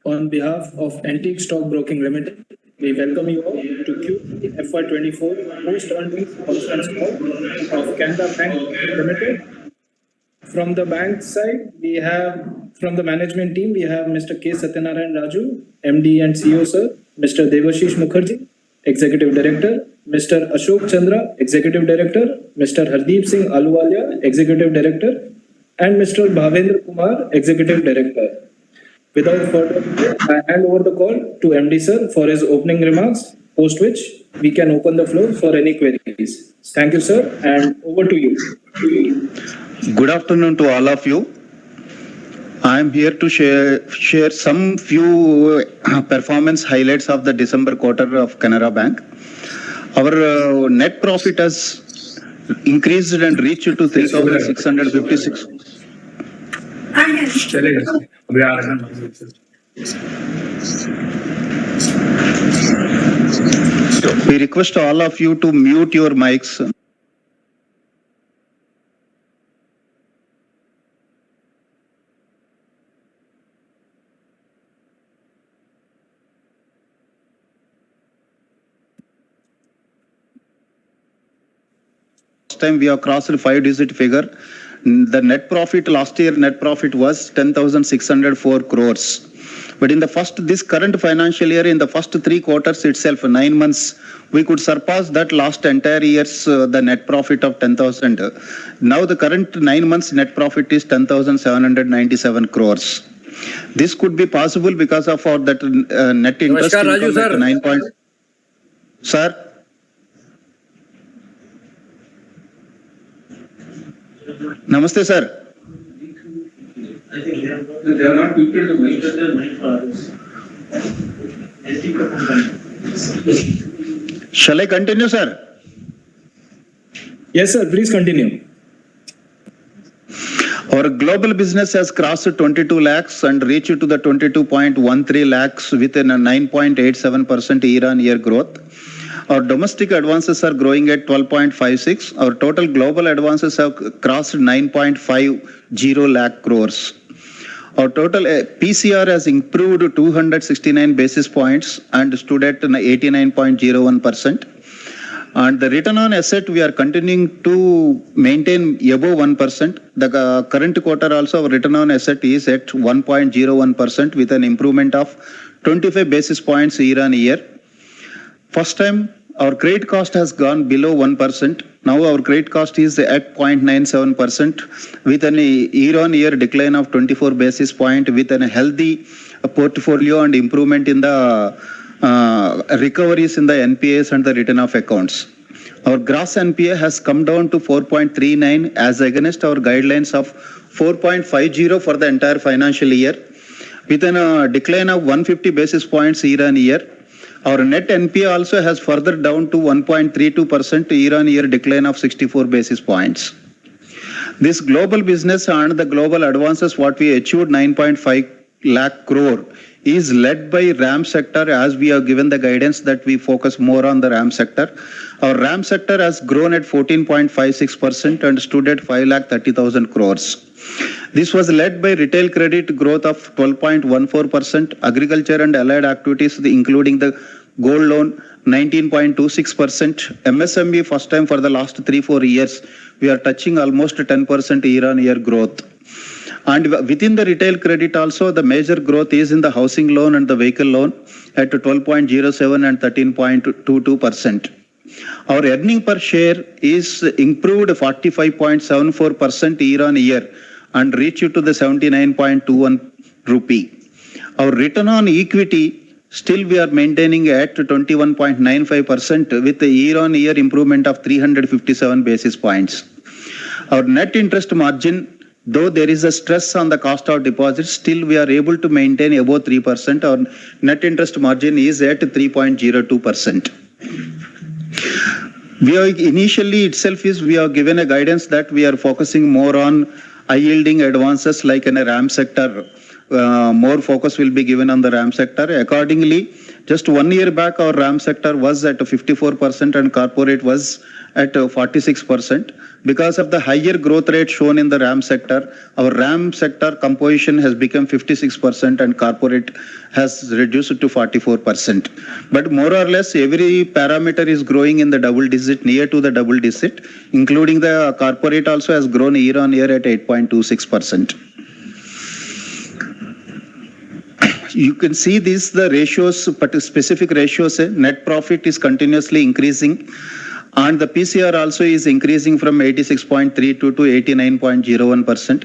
On behalf of Antique Stock Broking Limited, we welcome you all to Q FY24 post-earnings conference call of Canara Bank Limited. From the bank side, from the management team, we have Mr. K. Satyanarayana Raju, MD and CEO, sir, Mr. Devashish Mukherjee, Executive Director, Mr. Ashok Chandra, Executive Director, Mr. Hardeep Singh Aluwalia, Executive Director, and Mr. Bhavendra Kumar, Executive Director. Without further ado, I hand over the call to MD sir for his opening remarks, post which we can open the floor for any queries. Thank you, sir, and over to you. Good afternoon to all of you. I am here to share some few performance highlights of the December quarter of Canara Bank. Our net profit has increased and reached to 3,656. We request all of you to mute your mics. Time we have crossed a 5-digit figure. The net profit last year was 10,604 crores. But in this current financial year, in the first 3 quarters itself, 9 months, we could surpass that last entire year's the net profit of 10,000. Now the current 9 months net profit is 10,797 crores. This could be possible because of our net interest income Raju, at 9. Sir. Namaste, sir. I think they are not people to make their money for others. Shall I continue, sir? Yes, sir. Please continue. Our global business has crossed 22 lakhs and reached to the 22.13 lakhs within a 9.87% year-on-year growth. Our domestic advances are growing at 12.56. Our total global advances have crossed 9.50 lakh crores. Our total PCR has improved 269 basis points and stood at 89.01%. And the return on asset, we are continuing to maintain above 1%. The current quarter also, our return on asset is at 1.01% with an improvement of 25 basis points year-on-year. First time, our credit cost has gone below 1%. Now our credit cost is at 0.97% with an year-on-year decline of 24 basis points with a healthy portfolio and improvement in the recoveries in the NPAs and the return of accounts. Our gross NPA has come down to 4.39 as against our guidelines of 4.50 for the entire financial year with a decline of 150 basis points year-on-year. Our net NPA also has further down to 1.32% year-on-year decline of 64 basis points. This global business and the global advances what we achieved 9.5 lakh crore is led by RAM sector as we have given the guidance that we focus more on the RAM sector. Our RAM sector has grown at 14.56% and stood at 5,30,000 crores. This was led by retail credit growth of 12.14%, agriculture and allied activities including the gold loan 19.26%, MSME first time for the last 3-4 years we are touching almost 10% year-on-year growth. And within the retail credit also the major growth is in the housing loan and the vehicle loan at 12.07 and 13.22%. Our earning per share is improved 45.74% year-on-year and reached to the 79.21 rupee. Our return on equity still we are maintaining at 21.95% with a year-on-year improvement of 357 basis points. Our net interest margin, though there is a stress on the cost of deposits, still we are able to maintain above 3%. Our net interest margin is at 3.02%. We are initially itself we are given a guidance that we are focusing more on high yielding advances like in a RAM sector. More focus will be given on the RAM sector. Accordingly, just 1 year back our RAM sector was at 54% and corporate was at 46%. Because of the higher growth rate shown in the RAM sector, our RAM sector composition has become 56% and corporate has reduced to 44%. But more or less every parameter is growing in the double digit, near to the double digit, including the corporate also has grown year on year at 8.26%. You can see these the ratios, but specific ratios. Net profit is continuously increasing, and the PCR also is increasing from 86.32 to 89.01%.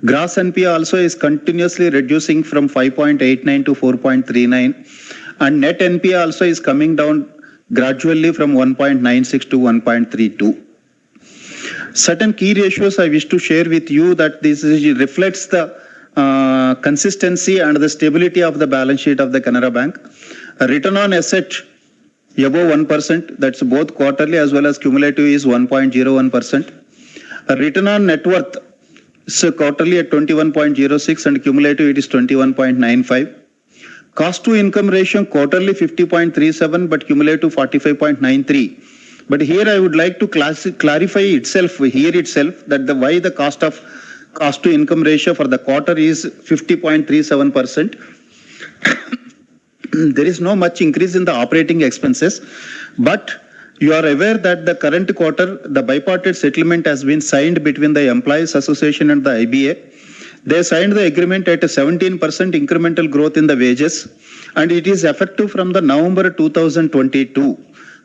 Gross NPA also is continuously reducing from 5.89 to 4.39, and net NPA also is coming down gradually from 1.96 to 1.32. Certain key ratios I wish to share with you that this reflects the consistency and the stability of the balance sheet of the Canara Bank. A return on asset above 1%, that's both quarterly as well as cumulative, is 1.01%. A return on net worth is quarterly at 21.06 and cumulative it is 21.95. Cost to income ratio quarterly 50.37 but cumulative 45.93. But here I would like to clarify itself that why the cost to income ratio for the quarter is 50.37%. There is no much increase in the operating expenses, but you are aware that the current quarter, the bipartite settlement has been signed between the Employees Association and the IBA. They signed the agreement at a 17% incremental growth in the wages, and it is effective from the November 2022.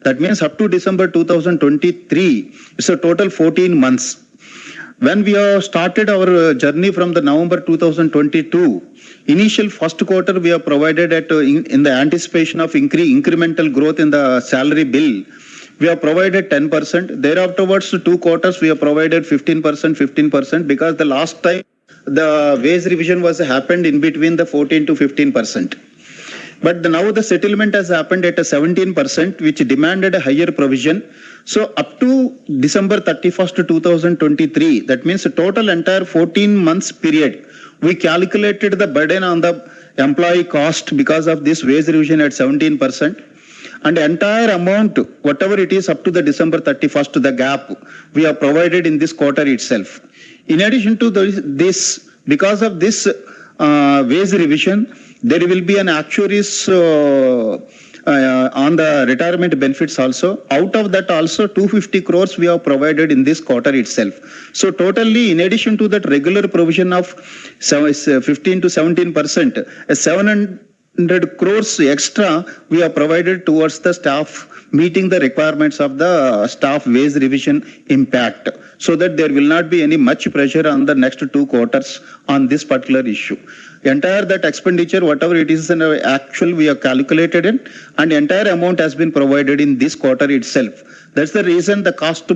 That means up to December 2023, it's a total 14 months. When we have started our journey from the November 2022, initial first quarter we have provided in the anticipation of incremental growth in the salary bill, we have provided 10%. Thereafterwards, 2 quarters we have provided 15%, because the last time the wage revision was happened in between the 14 to 15%. But now the settlement has happened at a 17%, which demanded a higher provision. So up to December 31st, 2023, that means the total entire 14 months period, we calculated the burden on the employee cost because of this wage revision at 17%. And entire amount, whatever it is up to the December 31st, the gap, we have provided in this quarter itself. In addition to this, because of this wage revision, there will be an actuaries on the retirement benefits also. Out of that also 250 crores we have provided in this quarter itself. So totally, in addition to that regular provision of 15 to 17%, 700 crores extra we have provided towards the staff meeting the requirements of the staff wage revision impact, so that there will not be any much pressure on the next 2 quarters on this particular issue. Entire that expenditure, whatever it is in actual, we have calculated it, and entire amount has been provided in this quarter itself. That's the reason the cost to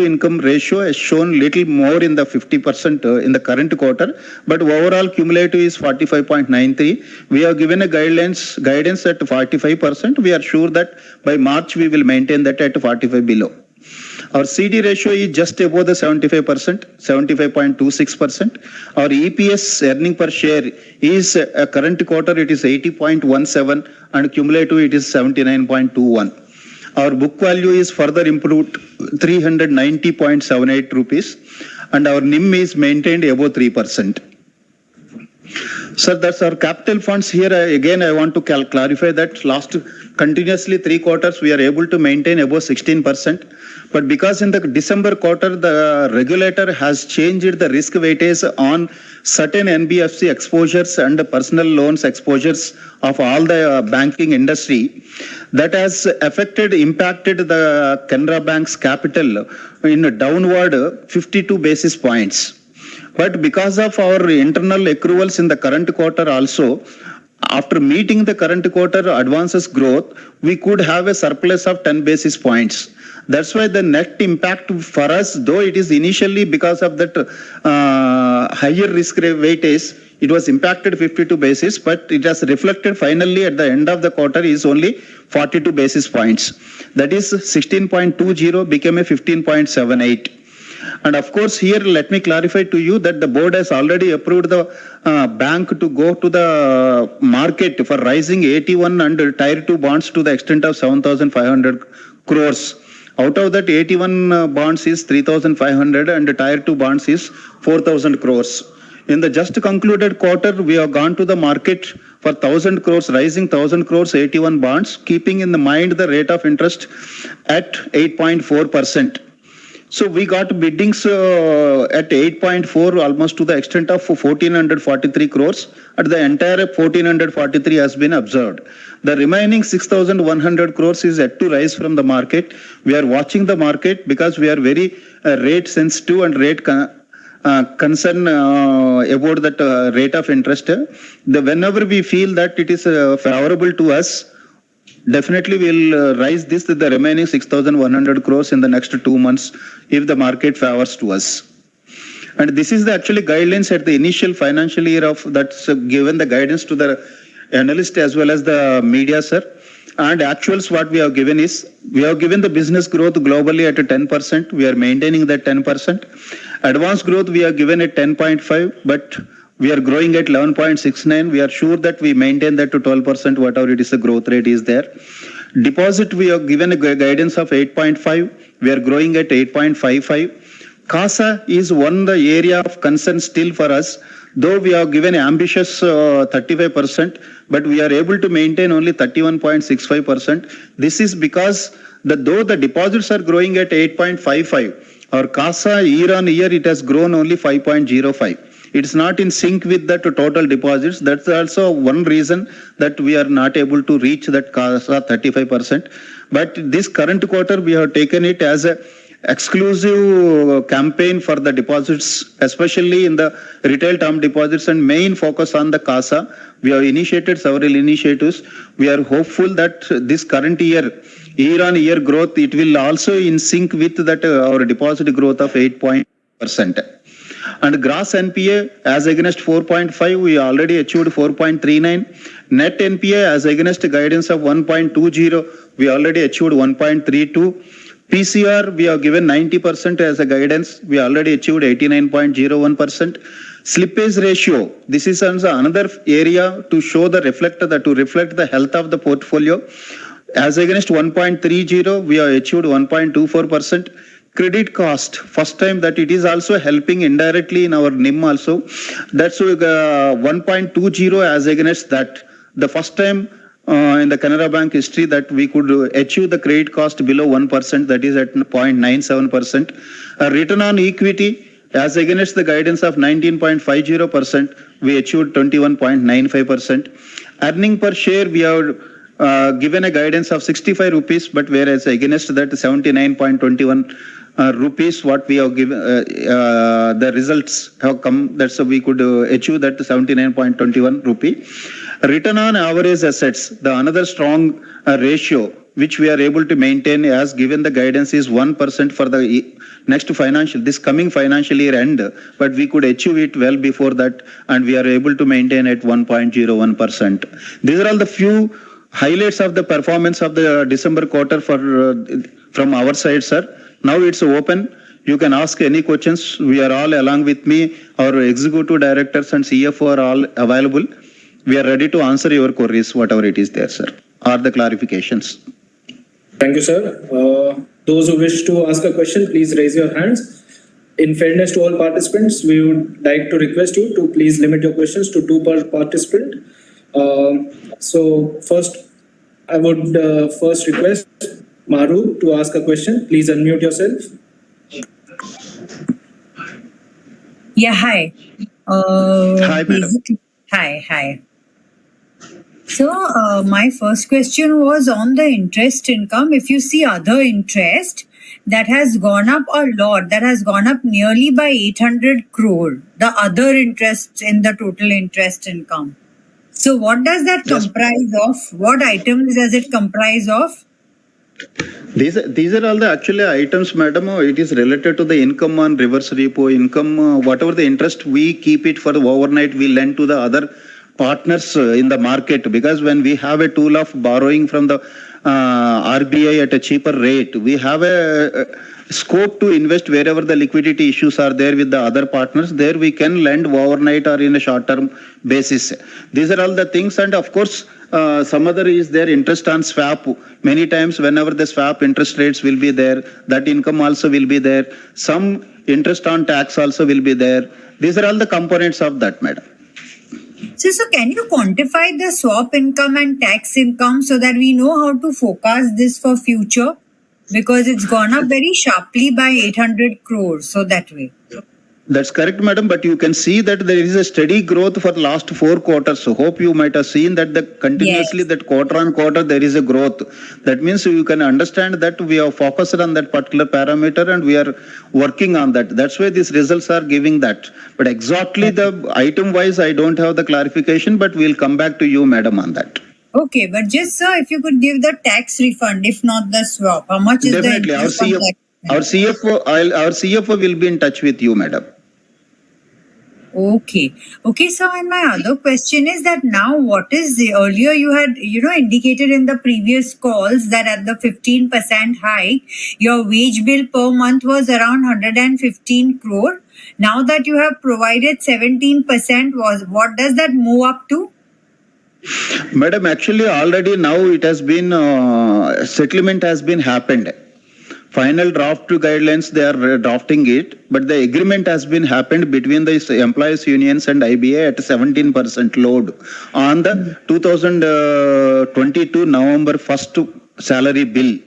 income ratio has shown little more in the 50% in the current quarter, but overall cumulative is 45.93. We have given a guidance at 45%. We are sure that by March we will maintain that at 45 below. Our CD ratio is just above the 75%, 75.26%. Our EPS, earning per share, is current quarter it is 80.17 and cumulative it is 79.21. Our book value is further improved 390.78 rupees, and our NIM is maintained above 3%. Sir, that's our capital funds. Here again I want to clarify that last continuously 3 quarters we are able to maintain above 16%. But because in the December quarter the regulator has changed the risk weightage on certain NBFC exposures and personal loans exposures of all the banking industry, that has impacted the Canara Bank's capital in a downward 52 basis points. But because of our internal accruals in the current quarter also, after meeting the current quarter advances growth, we could have a surplus of 10 basis points. That's why the net impact for us, though it is initially because of that higher risk weightage, it was impacted 52 basis, but it has reflected finally at the end of the quarter is only 42 basis points. That is 16.20 became a 15.78. And of course, here let me clarify to you that the board has already approved the bank to go to the market for raising 81 and Tier 2 bonds to the extent of 7,500 crores. Out of that, 81 bonds is 3,500 and Tier 2 bonds is 4,000 crores. In the just concluded quarter, we have gone to the market for 1,000 crores, rising 1,000 crores, 81 bonds, keeping in the mind the rate of interest at 8.4%. So we got biddings at 8.4, almost to the extent of 1,443 crores. At the entire 1,443 has been observed. The remaining 6,100 crores is yet to rise from the market. We are watching the market because we are very rate sensitive and rate concern about that rate of interest. Whenever we feel that it is favorable to us, definitely we'll rise this to the remaining 6,100 crores in the next 2 months if the market favors to us. And this is the actually guidelines at the initial financial year of that's given the guidance to the analyst as well as the media, sir. And actuals what we have given is, we have given the business growth globally at 10%. We are maintaining that 10%. Advanced growth we are given at 10.5, but we are growing at 11.69. We are sure that we maintain that to 12%, whatever it is, the growth rate is there. Deposit, we are given a guidance of 8.5. We are growing at 8.55. CASA is one the area of concern still for us. Though we have given ambitious 35%, but we are able to maintain only 31.65%. This is because though the deposits are growing at 8.55, our CASA year on year it has grown only 5.05. It's not in sync with the total deposits. That's also one reason that we are not able to reach that CASA 35%. But this current quarter we have taken it as a exclusive campaign for the deposits, especially in the retail term deposits, and main focus on the CASA. We have initiated several initiatives. We are hopeful that this current year on year growth, it will also in sync with that our deposit growth of 8%. And gross NPA as against 4.5, we already achieved 4.39. Net NPA as against guidance of 1.20, we already achieved 1.32. PCR, we have given 90% as a guidance. We already achieved 89.01%. Slippage ratio, this is another area to show to reflect the health of the portfolio. As against 1.30, we have achieved 1.24%. Credit cost, first time that it is also helping indirectly in our NIM also. That's 1.20 as against that. The first time in the Canara Bank history that we could achieve the credit cost below 1%, that is at 0.97%. Return on equity as against the guidance of 19.50%, we achieved 21.95%. Earning per share, we have given a guidance of 65 rupees, but whereas against that 79.21 rupees, what we have given, the results have come, that's we could achieve that 79.21 rupee. Return on average assets, the another strong ratio which we are able to maintain as given the guidance is 1% for the next financial, this coming financial year end, but we could achieve it well before that and we are able to maintain at 1.01%. These are all the few highlights of the performance of the December quarter from our side, sir. Now it's open. You can ask any questions. We are all along with me. Our executive directors and CFO are all available. We are ready to answer your queries, whatever it is there, sir, or the clarifications. Thank you, sir. Those who wish to ask a question, please raise your hands. In fairness to all participants, we would like to request you to please limit your questions to 2 per participant. So first, I would first request Maru to ask a question. Please unmute yourself. Yeah, hi. Hi, madam. Hi. So my first question was on the interest income. If you see other interest, that has gone up a lot. That has gone up nearly by 800 crore. The other interest in the total interest income. So what does that comprise of? What items does it comprise of? These are all the actually items, madam. It is related to the income on reverse repo, income, whatever the interest we keep it for the overnight, we lend to the other partners in the market, because when we have a tool of borrowing from the RBI at a cheaper rate, we have a scope to invest wherever the liquidity issues are there with the other partners. There we can lend overnight or in a short term basis. These are all the things, and of course Some other is there interest on swap. Many times whenever the swap interest rates will be there, that income also will be there. Some interest on tax also will be there. These are all the components of that, madam. So can you quantify the swap income and tax income so that we know how to forecast this for future? Because it's gone up very sharply by 800 crores. So that way. That's correct, madam. But you can see that there is a steady growth for last 4 quarters. So hope you might have seen that the continuously Yes. that quarter on quarter there is a growth. That means you can understand that we are focused on that particular parameter and we are working on that. That's why these results are giving that. But exactly the item wise, I don't have the clarification, but we'll come back to you, madam, on that. Okay, but just sir, if you could give the tax refund, if not the swap, how much is Definitely, the interest on tax? our CFO will be in touch with you, madam. Okay. Okay, so and my other question is that now what is the earlier you had indicated in the previous calls that at the 15% hike, your wage bill per month was around 115 crore. Now that you have provided 17%, was what does that move up to? Madam, actually already now it has been settlement has been happened. Final draft guidelines they are drafting it, but the agreement has been happened between the employees unions and IBA at 17% load on the 2022 November 1st salary bill.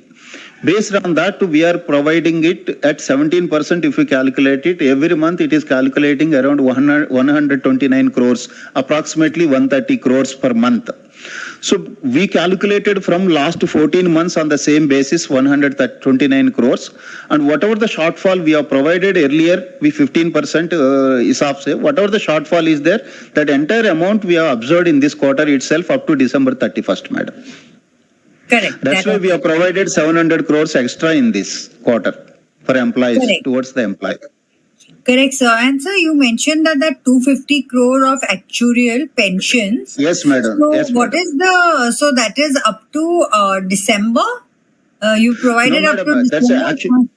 Based on that, we are providing it at 17%. If you calculate it, every month it is calculating around 129 crores, approximately 130 crores per month. So we calculated from last 14 months on the same basis 129 crores, and whatever the shortfall we have provided earlier, we 15% ESOP say, whatever the shortfall is there, that entire amount we have absorbed in this quarter itself up to December 31st, madam. Correct. That's why we have provided 700 crores extra in this quarter for employees. Correct. Towards the employee. Correct, sir. And sir, you mentioned that 250 crore of actuarial pensions. Yes, madam. So Yes, what madam. is so that is up to December? You provided No, up to madam. That's December?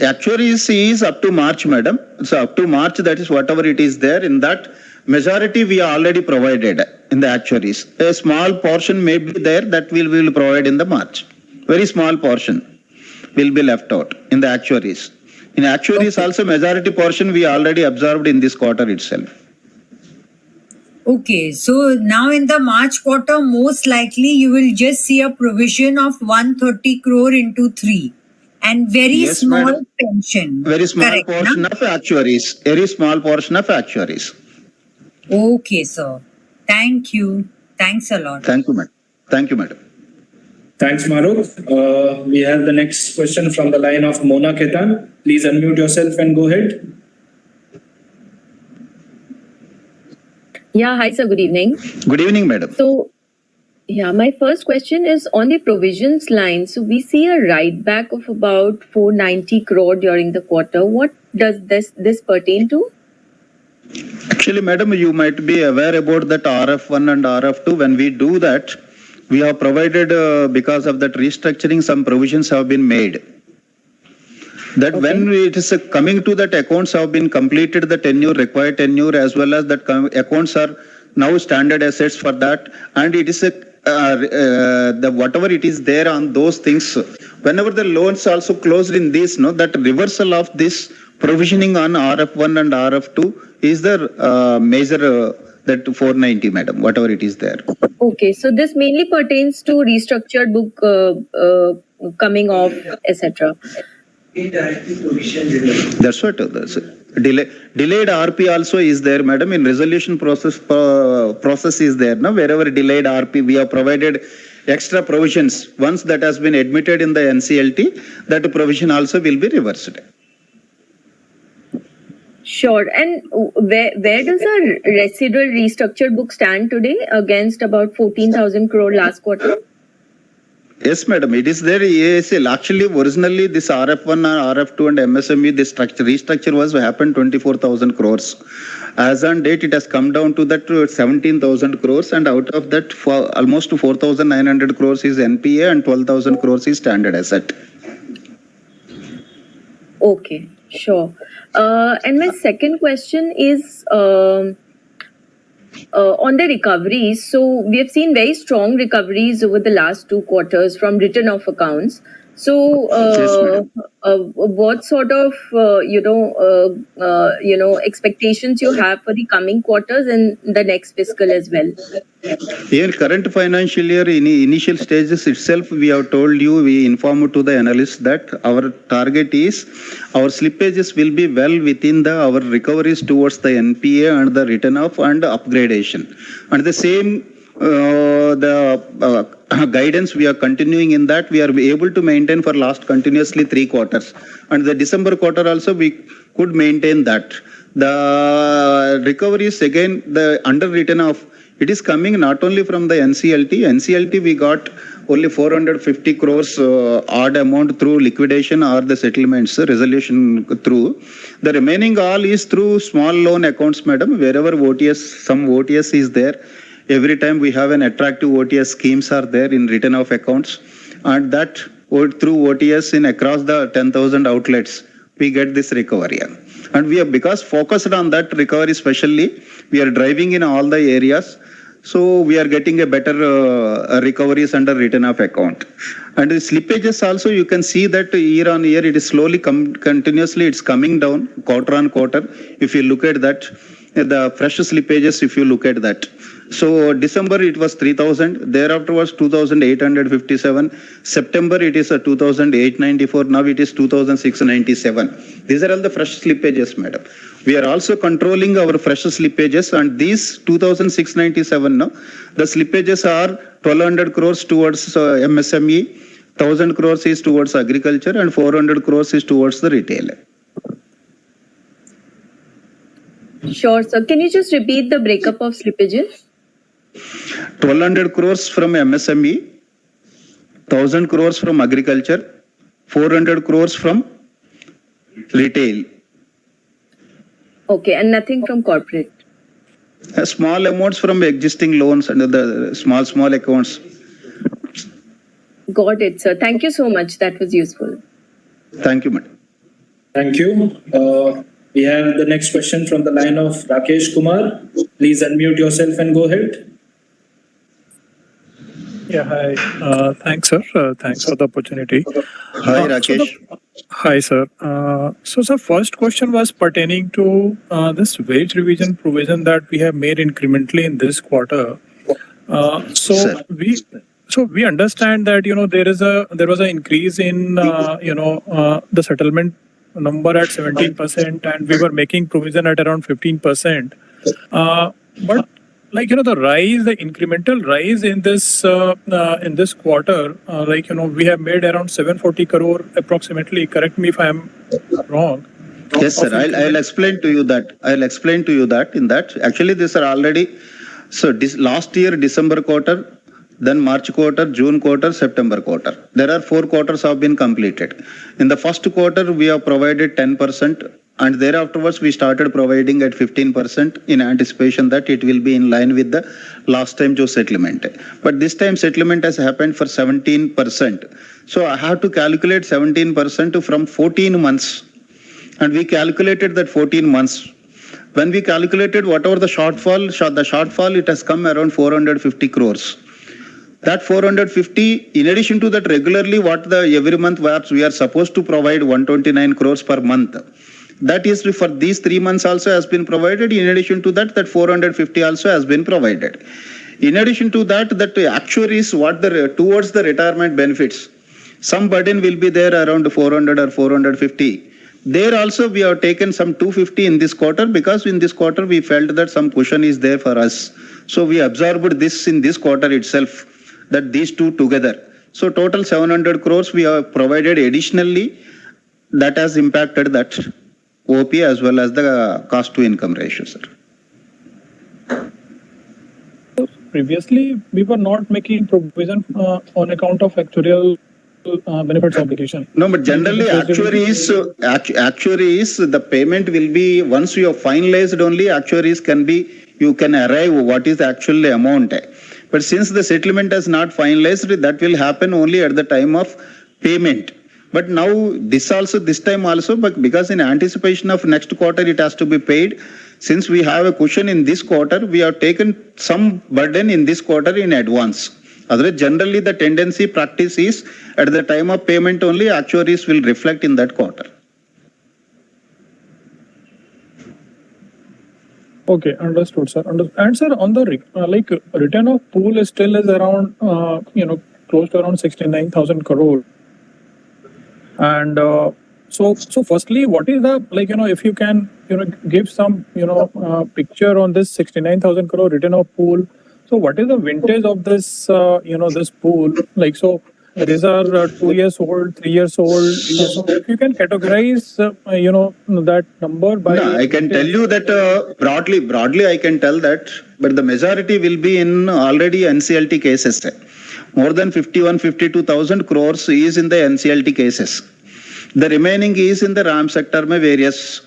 actually is up to March, madam. So up to March, that is whatever it is there. In that majority, we are already provided in the actuaries. A small portion may be there that we will provide in the March. Very small portion will be left out in the actuaries. In actuaries also majority portion we already absorbed in this quarter itself. Okay, so now in the March quarter, most likely you will just see a provision of 130 crore into 3 and very Yes, small madam. pension. Very small Correct, portion na? of actuaries. Very small portion of actuaries. Okay, sir. Thank you. Thanks a lot. Thank you, madam. Thank you, madam. Thanks, Maruk. We have the next question from the line of Mona Ketan. Please unmute yourself and go ahead. Yeah, hi sir, good evening. Good evening, madam. So, yeah, my first question is on the provisions line. So we see a write back of about 490 crore during the quarter. What does this pertain to? Actually, madam, you might be aware about that RF1 and RF2. When we do that, we have provided because of that restructuring, some provisions have been made. That when it is coming to that accounts have been completed the tenure, required tenure, as well as that accounts are now standard assets for that, and it is the whatever it is there on those things. Whenever the loans also closed in this, that reversal of this provisioning on RF1 and RF2 is the major that 490, madam, whatever it is there. Okay, so this mainly pertains to restructured book coming off, etc. That's what. Delayed RP also is there, madam. In resolution process is there. No, wherever delayed RP, we have provided extra provisions. Once that has been admitted in the NCLT, that provision also will be reversed. Sure. And where does our residual restructured book stand today against about 14,000 crore last quarter? Yes, madam. It is there. ASL. Actually, originally this RF1 and RF2 and MSME, this restructure was happened 24,000 crores. As on date, it has come down to that 17,000 crores, and out of that, almost 4,900 crores is NPA and 12,000 crores is standard asset. Okay, sure. And my second question is On the recoveries, so we have seen very strong recoveries over the last 2 quarters from written off accounts. So, Yes, madam. what sort of expectations you have for the coming quarters and the next fiscal as well? In current financial year, in initial stages itself, we have told you, we informed to the analysts that our target is our slippages will be well within our recoveries towards the NPA and the written off and upgradation. And the same guidance we are continuing in that we are able to maintain for last continuously 3 quarters. And the December quarter also we could maintain that. The recoveries again, the underwritten off, it is coming not only from the NCLT. NCLT we got only 450 crores odd amount through liquidation or the settlements resolution through. The remaining all is through small loan accounts, madam. Wherever OTS, some OTS is there. Every time we have an attractive OTS schemes are there in written off accounts, and that through OTS in across the 10,000 outlets we get this recovery. And we are because focused on that recovery especially, we are driving in all the areas. So we are getting a better recoveries under written off account. And the slippages also you can see that year on year it is slowly continuously it's coming down quarter on quarter. If you look at that, the fresh slippages if you look at that. So December it was 3,000, thereafter was 2,857. September it is 2,894, now it is 2,697. These are all the fresh slippages, madam. We are also controlling our fresh slippages, and these 2,697, no, the slippages are 1,200 crores towards MSME, 1,000 crores is towards agriculture, and 400 crores is towards the retail. Sure, sir. Can you just repeat the breakup of slippages? 1,200 crores from MSME, 1,000 crores from agriculture, 400 crores from retail. Okay, and nothing from corporate. Small amounts from existing loans and the small accounts. Got it, sir. Thank you so much. That was useful. Thank you, madam. Thank you. We have the next question from the line of Rakesh Kumar. Please unmute yourself and go ahead. Yeah, hi. Thanks, sir. Thanks for the opportunity. Hi, Rakesh. Hi, sir. So, sir, first question was pertaining to this wage revision provision that we have made incrementally in this quarter. Sir. We understand that there was an increase in the settlement number at 17%, and we were making provision at around 15%. But the incremental rise in this quarter, we have made around 740 crore approximately. Correct me if I am wrong. Yes, sir. I'll explain to you that. In that, actually, these are already. So last year December quarter, then March quarter, June quarter, September quarter. There are 4 quarters have been completed. In the first quarter, we have provided 10%, and thereafterwards we started providing at 15% in anticipation that it will be in line with the last time settlement. But this time settlement has happened for 17%. So I have to calculate 17% from 14 months. And we calculated that 14 months. When we calculated whatever the shortfall, it has come around 450 crores. That 450, in addition to that, regularly every month we are supposed to provide 129 crores per month. That is for these 3 months also has been provided. In addition to that 450 also has been provided. In addition to that actuaries towards the retirement benefits, some burden will be there around 400 or 450. There also we have taken some 250 in this quarter, because in this quarter we felt that some cushion is there for us. So we absorbed this in this quarter itself, that these two together. So total 700 crores we have provided additionally. That has impacted that OP as well as the cost to income ratio, sir. Previously, we were not making provision on account of actuarial benefits obligation. No, but generally actuaries, the payment will be, once you have finalized only, actuaries you can arrive what is the actual amount. But since the settlement is not finalized, that will happen only at the time of payment. But now this time also, but because in anticipation of next quarter it has to be paid, Since we have a cushion in this quarter, we have taken some burden in this quarter in advance. Otherwise, generally the tendency practice is at the time of payment only actuaries will reflect in that quarter. Okay, understood, sir. And sir, on the return of pool is still is around close to around 69,000 crore. And so firstly, what is the if you can give some picture on this 69,000 crore return of pool. So what is the vintage of this this pool? So these are 2 years old, 3 years old. So if you can categorize that number by. No, I can tell you that broadly I can tell that, but the majority will be in already NCLT cases. More than 52,000 crores is in the NCLT cases. The remaining is in the RAM sector में various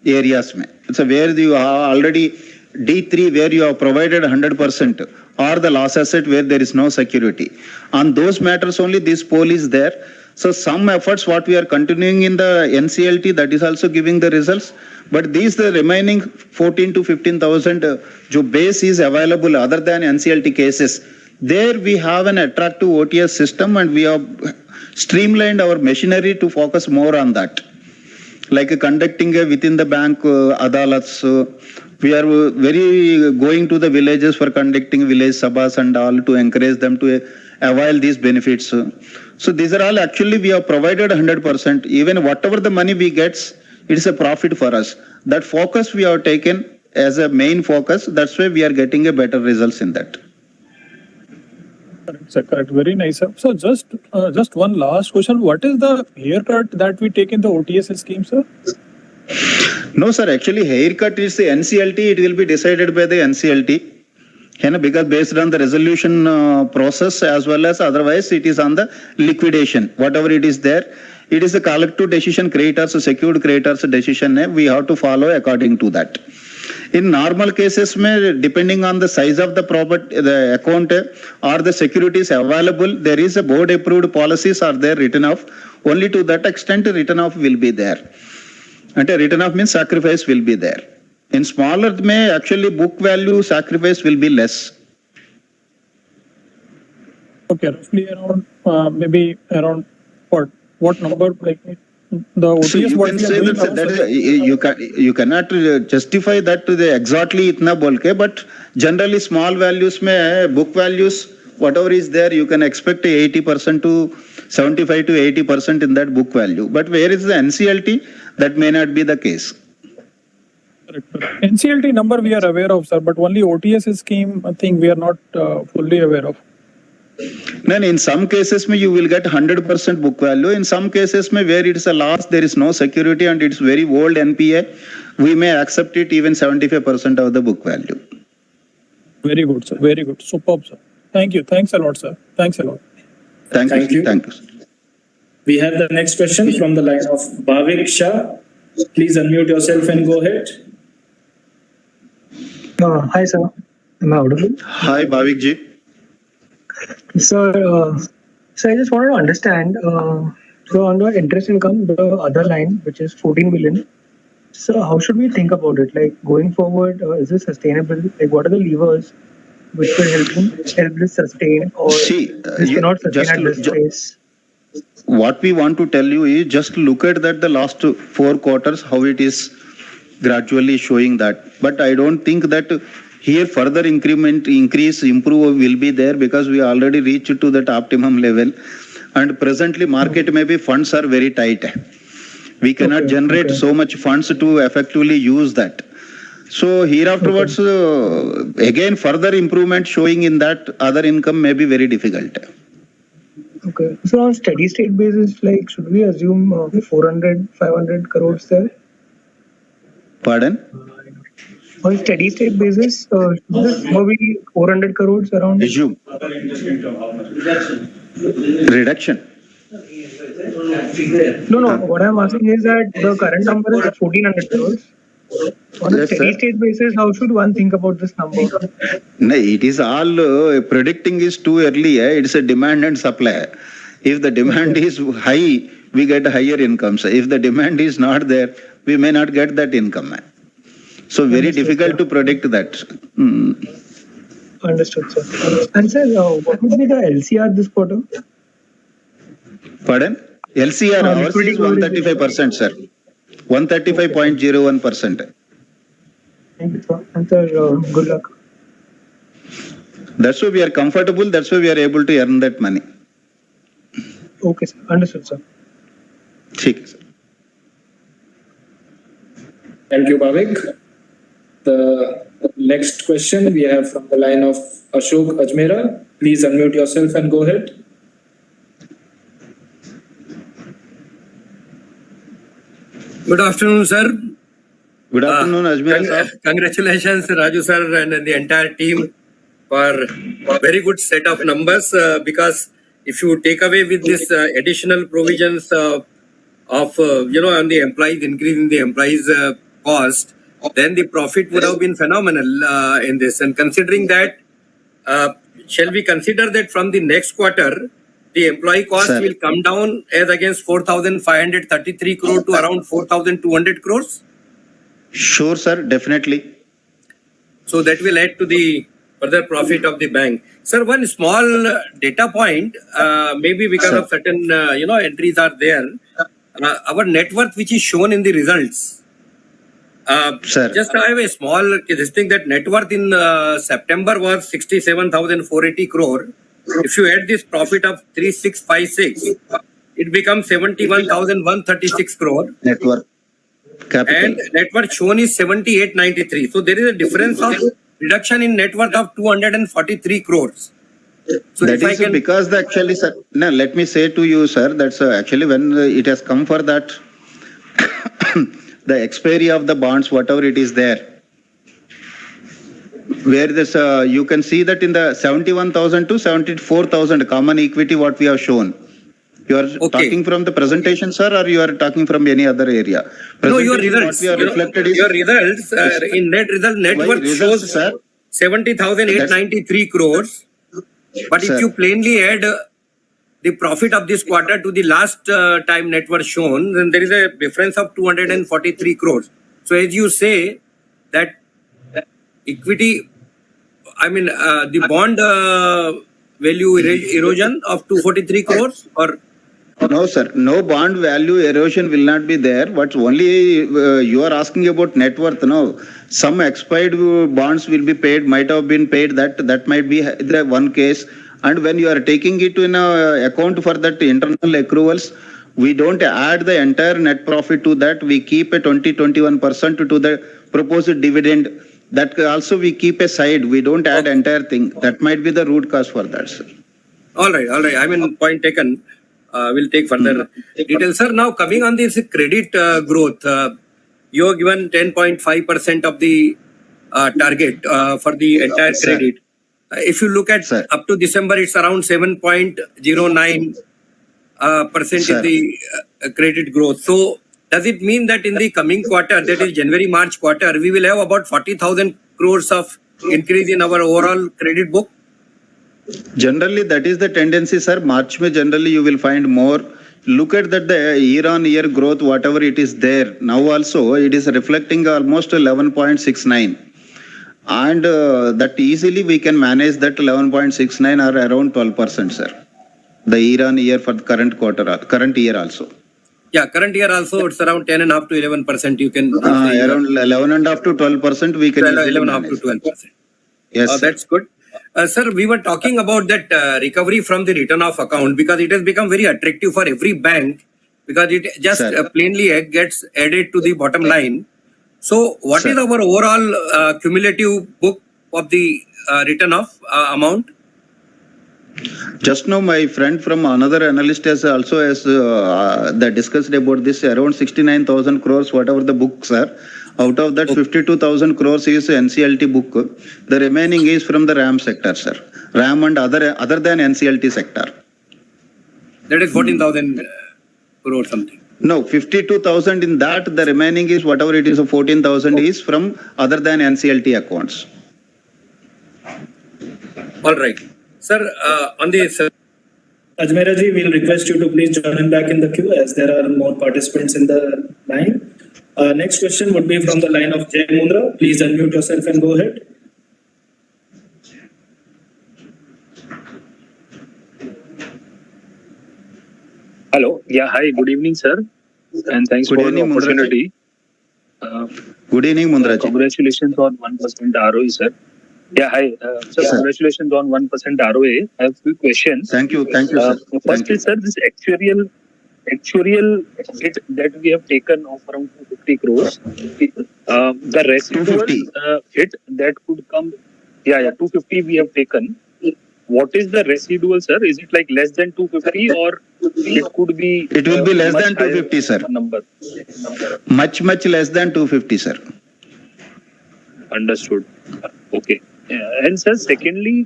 areas में. So where you are already D3 where you have provided 100% or the loss asset where there is no security. On those matters only this pool is there. So some efforts what we are continuing in the NCLT that is also giving the results. But these the remaining 14 to 15,000 जो base is available other than NCLT cases. There we have an attractive OTS system and we have streamlined our machinery to focus more on that. Like conducting within the bank adalats. We are very going to the villages for conducting village sabhas and all to encourage them to avail these benefits. So these are all actually we have provided 100%. Even whatever the money we get, it is a profit for us. That focus we have taken as a main focus. That's why we are getting a better results in that. Correct, sir. Correct. Very nice, sir. So just one last question. What is the haircut that we take in the OTS scheme, sir? No, sir. Actually, haircut is the NCLT. It will be decided by the NCLT. Because based on the resolution process as well as otherwise, it is on the liquidation. Whatever it is there, it is the collective decision, creditors, secured creditors decision. We have to follow according to that. In normal cases, depending on the size of the property, the account or the securities available, there is a board approved policies are there written off. Only to that extent written off will be there. And a written off means sacrifice will be there. In smaller actually book value sacrifice will be less. Okay, roughly around maybe around what number the OTS So you can say that you cannot justify that to the exactly itna bolke, but generally small values book values whatever is there you can expect 80% to 75 to 80% in that book value. But where is the NCLT? That may not be the case. Correct. NCLT number we are aware of, sir, but only OTS scheme I think we are not fully aware of. Then in some cases you will get 100% book value. In some cases where it is a loss, there is no security and it's very old NPA, we may accept it even 75% of the book value. Very good, sir. Very good. Superb, sir. Thank you. Thanks a lot, sir. Thanks a lot. Thank you. Thank you. We have the next question from the line of Bhavik Shah. Please unmute yourself and go ahead. Hi, sir. Am I audible? Hi, Bhavik ji. Sir, I just wanted to understand, so on the interest income, the other line, which is 14 million, so how should we think about it? Like going forward, is this sustainable? Like what are the levers which will help this sustain or this cannot sustain at this pace? What we want to tell you is just look at that the last 4 quarters, how it is gradually showing that. But I don't think that here further improve will be there because we already reached to that optimum level. And presently market maybe funds are very tight. We cannot generate so much funds to effectively use that. So here afterwards, again further improvement showing in that other income may be very difficult. Okay. So on steady state basis, like should we assume 400, 500 crores there? Pardon? On steady state basis, should this be 400 crores around? Assume. Reduction. No. What I'm asking is that the current number is 1400 crores. On a steady state basis, how should one think about this number? No, it is all predicting is too early. It's a demand and supply. If the demand is high, we get higher incomes. If the demand is not there, we may not get that income. So very Understood, difficult sir. to predict that. Understood, sir. And sir, what would be the LCR this quarter? Pardon? LCR, ours Liquidity is coverage ratio. 135%, sir. 135.01%. Thank you, sir. And sir, good luck. That's why we are comfortable. That's why we are able to earn that money. Okay, sir. Understood, sir. ठीक है, sir. Thank you, Bhavik. The next question we have from the line of Ashok Ajmera. Please unmute yourself and go ahead. Good afternoon, sir. Good afternoon, Ajmera sir. Congratulations, Raju sir, and the entire team for very good set of numbers. Because if you take away with this additional provisions of on the employees, increase in the employees cost, then the profit would have been phenomenal in this. And considering that, shall we consider that from the next quarter, the employee cost Sir. will come down as against 4,533 crore to around 4,200 crores? Sure, sir. Definitely. So that will add to the further profit of the bank. Sir, one small data point, maybe because Sir. of certain entries are there. Our net worth, which is shown in the results. Sir. Just I have a small this thing that net worth in September was 67,480 crore. If you add this profit of 3656, it becomes 71,136 crore. Network. Capital. And net worth shown is 7893. So there is a difference of reduction in net worth of 243 crores. So That if I is can, because the actually, sir. No, let me say to you, sir. That's actually when it has come for that, the expiry of the bonds, whatever it is there. Where this, you can see that in the 71,000 to 74,000 common equity, what we have shown. You are Okay. talking from the presentation, sir, or you are talking from any other area? no, your Presentation, results, What we have reflected is your results in net Why worth results, shows sir. 70,893 crores. But Sir. if you plainly add the profit of this quarter to the last time net worth shown, then there is a difference of 243 crores. So as you say that equity, I mean the bond value erosion of 243 crores or No, sir. No bond value erosion will not be there. But only you are asking about net worth. No, some expired bonds will be paid. Might have been paid. That might be the one case. And when you are taking it in account for that internal accruals, we don't add the entire net profit to that. We keep a 20-21% to the proposed dividend. That also we keep aside. We don't add entire thing. That might be the root cause for that, sir. all right. I mean, point taken. We'll take further details. Sir, now coming on this credit growth, you have given 10.5% of the target for the entire Sir. credit. If you look at Sir. up to December, it's around 7.09% is Sir. the credit growth. So does it mean that in the coming quarter, that is January-March quarter, we will have about 40,000 crores of increase in our overall credit book? Generally, that is the tendency, sir. March में generally you will find more. Look at that the year-on-year growth, whatever it is there. Now also it is reflecting almost 11.69. And that easily we can manage that 11.69 or around 12%, sir. The year-on-year for the current year also. Yeah, current year also it's around 10.5 to 11%. You can Around 11.5 to 12% we can easily 11.5 manage. to 12%. Yes, sir. That's good. Sir, we were talking about that recovery from the return of account because it has become very attractive for every bank because it just Sir. plainly gets added to the bottom line. So what is Sir. our overall cumulative book of the return of amount? Just now, my friend from another analyst has also they discussed about this around 69,000 crores, whatever the books are. Out of that, 52,000 crores is NCLT book. The remaining is from the RAM sector, sir. RAM and other than NCLT sector. That is 14,000 crore something. No, 52,000 in that. The remaining is whatever it is. 14,000 is from other than NCLT accounts. All right. Sir, on this... Ajmera ji, we'll request you to please join back in the queue as there are more participants in the line. Next question would be from the line of Jay Mundra. Please unmute yourself and go ahead. Hello. Yeah. Hi. Good evening, sir. And thanks Good for evening, the opportunity. Good evening, Mundraji. Congratulations on 1% ROE, sir. Yeah. Hi. Sir, congratulations on 1% ROA. I have a few questions. Thank you. Thank you, sir. First is, sir, this actuarial hit that we have taken of around 250 crores. The residual hit that could come. Yeah. 250 we have taken. What is the residual, sir? Is it like less than 250 or it could be? It will be less than 250, sir. Number. Much less than 250, sir. Understood. Okay. And sir, secondly,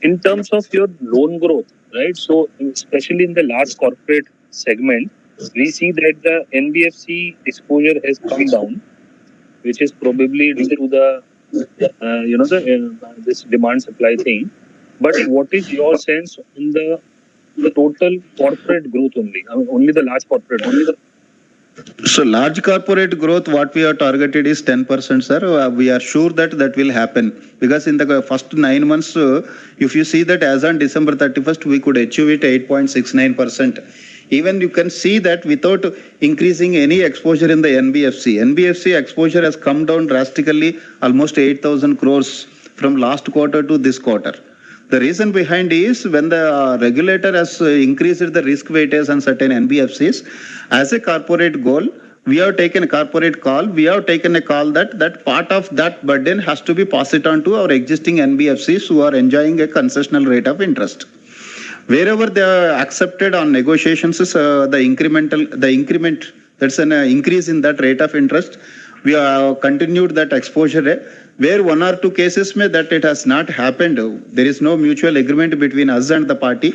in terms of your loan growth, right? So especially in the large corporate segment, we see that the NBFC exposure has come down, which is probably due to the this demand supply thing. But what is your sense on the total corporate growth only? I mean, only the large corporate. So large corporate growth, what we are targeted is 10%, sir. We are sure that will happen because in the first 9 months, if you see that as on December 31st, we could achieve it 8.69%. Even you can see that without increasing any exposure in the NBFC exposure has come down drastically, almost 8,000 crores from last quarter to this quarter. The reason behind is when the regulator has increased the risk weightage on certain NBFCs, as a corporate goal, we have taken a corporate call. We have taken a call that part of that burden has to be passed on to our existing NBFCs who are enjoying a concessional rate of interest. Wherever they are accepted on negotiations, the increment, that's an increase in that rate of interest. We have continued that exposure. Where 1 or 2 cases that it has not happened, there is no mutual agreement between us and the party.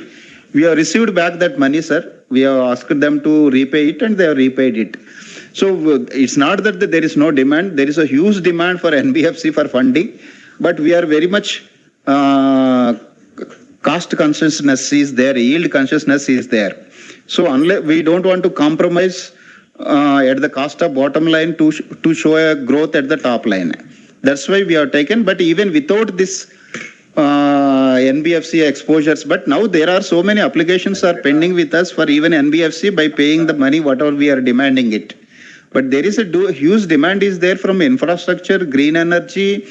We have received back that money, sir. We have asked them to repay it and they have repaid it. So it's not that there is no demand. There is a huge demand for NBFC for funding, but we are very much cost consciousness is there, yield consciousness is there. So unless we don't want to compromise at the cost of bottom line to show a growth at the top line. That's why we are taken. But even without this NBFC exposures, but now there are so many applications are pending with us for even NBFC by paying the money whatever we are demanding it. But there is a huge demand is there from infrastructure, green energy,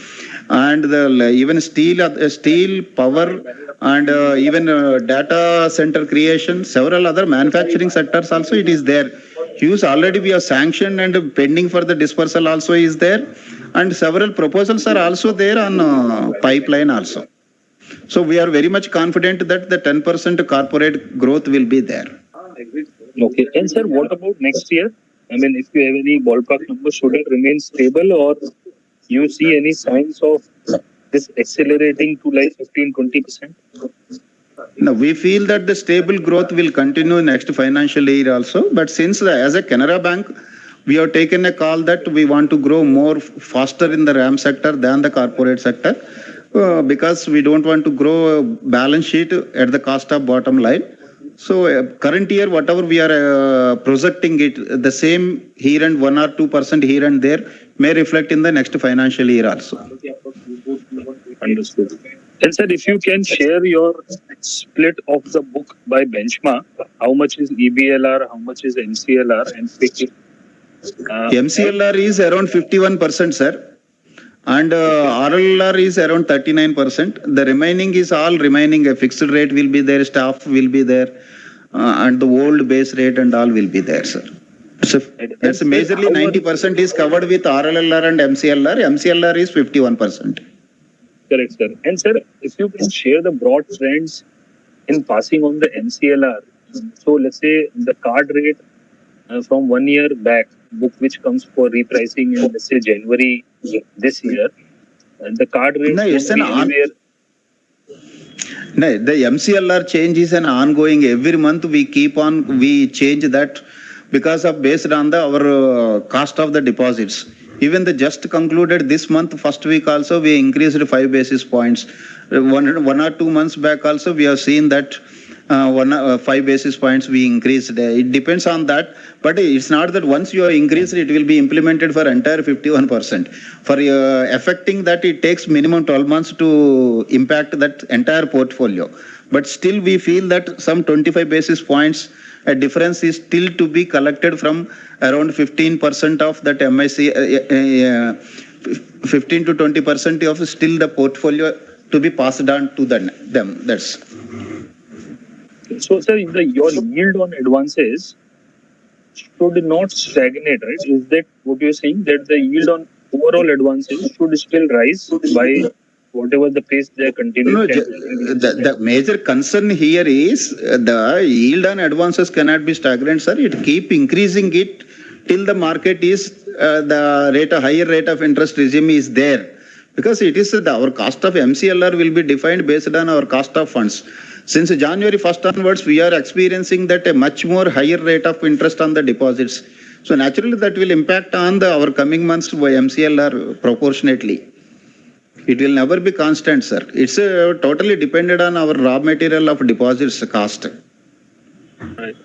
and even steel, power, and even data center creation, several other manufacturing sectors also it is there. Huge already we are sanctioned and pending for the dispersal also is there, and several proposals are also there on pipeline also. So we are very much confident that the 10% corporate growth will be there. Okay. And sir, what about next year? I mean, if you have any ballpark numbers, should it remain stable or you see any signs of this accelerating to like 15-20%? No, we feel that the stable growth will continue next financial year also. But since as a Canara Bank, we have taken a call that we want to grow more faster in the RAM sector than the corporate sector because we don't want to grow balance sheet at the cost of bottom line. So current year, whatever we are projecting it, the same here and 1 or 2% here and there may reflect in the next financial year also. Understood. And sir, if you can share your split of the book by benchmark, how much is EBLR, how much is MCLR, and MCLR is around 51%, sir. And RLR is around 39%. The remaining is all remaining. A fixed rate will be there, staff will be there, and the old base rate and all will be there, sir. So that's majorly 90% is covered with RLR and MCLR. MCLR is 51%. Correct, sir. And sir, if you can share the broad trends in passing on the MCLR. So let's say the card rate from 1 year back, book which comes for repricing in let's say January this year, and the card rate the MCLR change is an ongoing. Every month we change that because of based on our cost of the deposits. Even the just concluded this month, first week also we increased 5 basis points. 1 or 2 months back also we have seen that 5 basis points we increased. It depends on that, but it's not that once you have increased, it will be implemented for entire 51%. For affecting that, it takes minimum 12 months to impact that entire portfolio. But still, we feel that some 25 basis points a difference is still to be collected from around 15% of that MIC, 15 to 20% of still the portfolio to be passed on to them. That's. So, sir, your yield on advances should not stagnate, right? Is that what you're saying? That the yield on overall advances should still rise by whatever the pace they are continuing? No, the major concern here is the yield on advances cannot be stagnant, sir. It keep increasing it till the market is the higher rate of interest regime is there. Because it is our cost of MCLR will be defined based on our cost of funds. Since January 1st onwards, we are experiencing that a much more higher rate of interest on the deposits. So naturally, that will impact on our coming months by MCLR proportionately. It will never be constant, sir. It's totally dependent on our raw material of deposits cost. Right.